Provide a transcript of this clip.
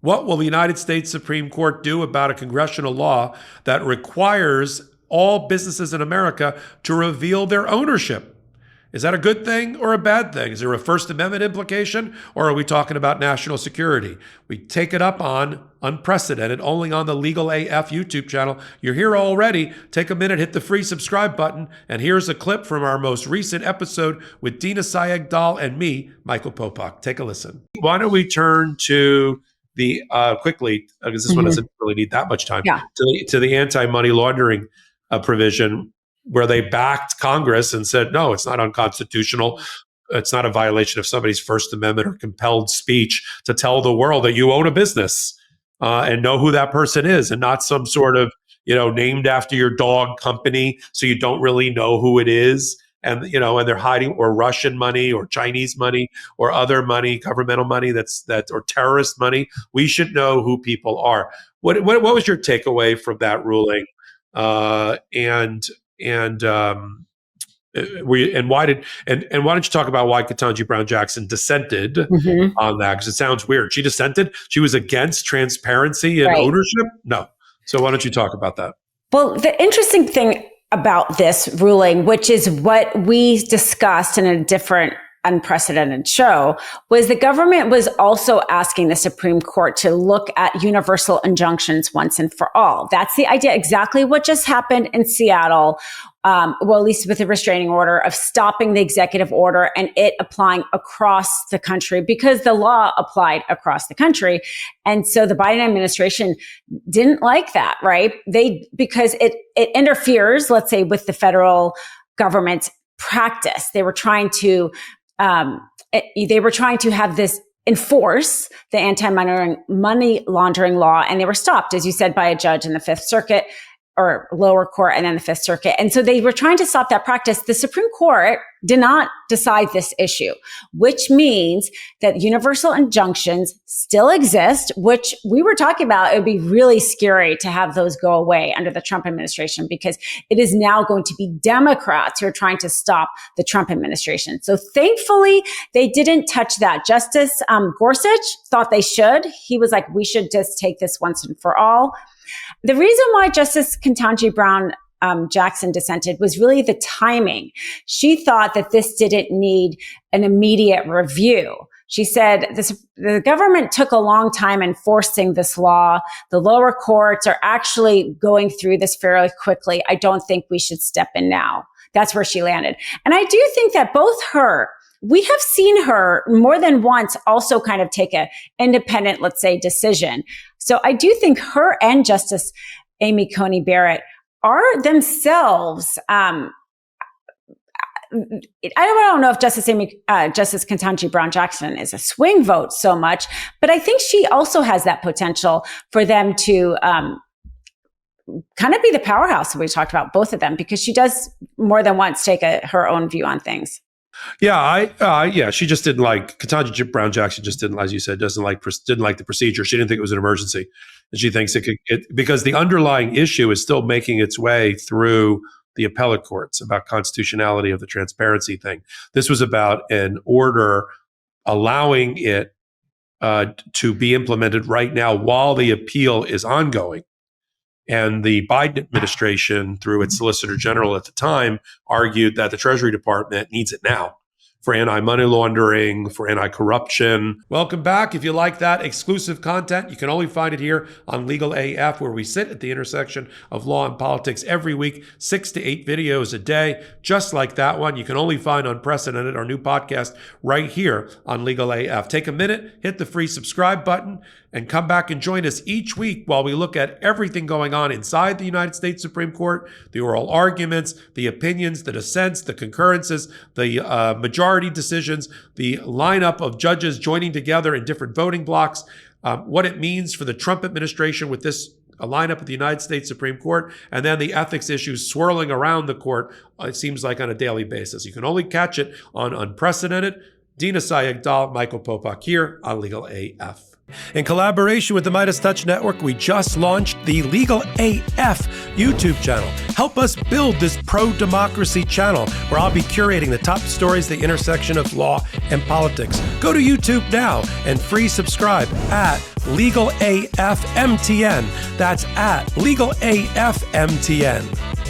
What will the United States Supreme Court do about a congressional law that requires all businesses in America to reveal their ownership? Is that a good thing or a bad thing? Is there a First Amendment implication, or are we talking about national security? We take it up on Unprecedented, only on the Legal AF YouTube channel. You're here already. Take a minute, hit the free subscribe button, and here's a clip from our most recent episode with Dina Doll and me, Michael Popok. Take a listen. Why don't we turn to the, quickly, because this one doesn't really need that much time, to the anti-money laundering provision, where they backed Congress and said, no, it's not unconstitutional. It's not a violation of somebody's First Amendment or compelled speech to tell the world that you own a business and know who that person is, and not some sort of, named after your dog company, so you don't really know who it is. And, and they're hiding, or Russian money or Chinese money or other money, governmental money or terrorist money. We should know who people are. What was your takeaway from that ruling? Why don't you talk about why Ketanji Brown Jackson dissented on that? Because it sounds weird. She dissented. She was against transparency and ownership. No. So why don't you talk about that? Well, the interesting thing about this ruling, which is what we discussed in a different Unprecedented show, was the government was also asking the Supreme Court to look at universal injunctions once and for all. That's the idea, exactly what just happened in Seattle, well, at least with the restraining order, of stopping the executive order and it applying across the country, because the law applied across the country. And so the Biden administration didn't like that, right? Because it interferes, let's say, with the federal government's practice. They were trying to have this enforce the anti-money laundering law, and they were stopped, as you said, by a judge in the Fifth Circuit, or lower court, and then the Fifth Circuit. And so they were trying to stop that practice. The Supreme Court did not decide this issue, which means that universal injunctions still exist, which we were talking about. It would be really scary to have those go away under the Trump administration, because it is now going to be Democrats who are trying to stop the Trump administration. So thankfully, they didn't touch that. Justice Gorsuch thought they should. He was like, we should just take this once and for all. The reason why Justice Ketanji Brown Jackson dissented was really the timing. She thought that this didn't need an immediate review. She said the government took a long time enforcing this law. The lower courts are actually going through this fairly quickly. I don't think we should step in now. That's where she landed. And I do think that we have seen her more than once also kind of take a independent, let's say, decision. So I do think her and Justice Amy Coney Barrett are themselves, I don't know if Justice Ketanji Brown Jackson is a swing vote so much, but I think she also has that potential for them to kind of be the powerhouse that we talked about, both of them, because she does more than once take her own view on things. Yeah, she just didn't like Ketanji Brown Jackson. Just didn't, as you said, didn't like the procedure. She didn't think it was an emergency, and she thinks because the underlying issue is still making its way through the appellate courts about constitutionality of the transparency thing. This was about an order allowing it to be implemented right now while the appeal is ongoing. And the Biden administration, through its Solicitor General at the time, argued that the Treasury Department needs it now for anti-money laundering, for anti-corruption. Welcome back. If you like that exclusive content, you can only find it here on Legal AF, where we sit at the intersection of law and politics every week, 6 to 8 videos a day, just like that one. You can only find Unprecedented, our new podcast, right here on Legal AF. Take a minute, hit the free subscribe button, and come back and join us each week while we look at everything going on inside the United States Supreme Court, the oral arguments, the opinions, the dissents, the concurrences, the majority decisions, the lineup of judges joining together in different voting blocks, what it means for the Trump administration with this lineup of the United States Supreme Court, and then the ethics issues swirling around the court, it seems like, on a daily basis. You can only catch it on Unprecedented. Dina Doll, Michael Popok here on Legal AF. In collaboration with the Midas Touch Network, we just launched the Legal AF YouTube channel. Help us build this pro-democracy channel where I'll be curating the top stories at the intersection of law and politics. Go to YouTube now and free subscribe at Legal AF MTN. That's at Legal AF MTN.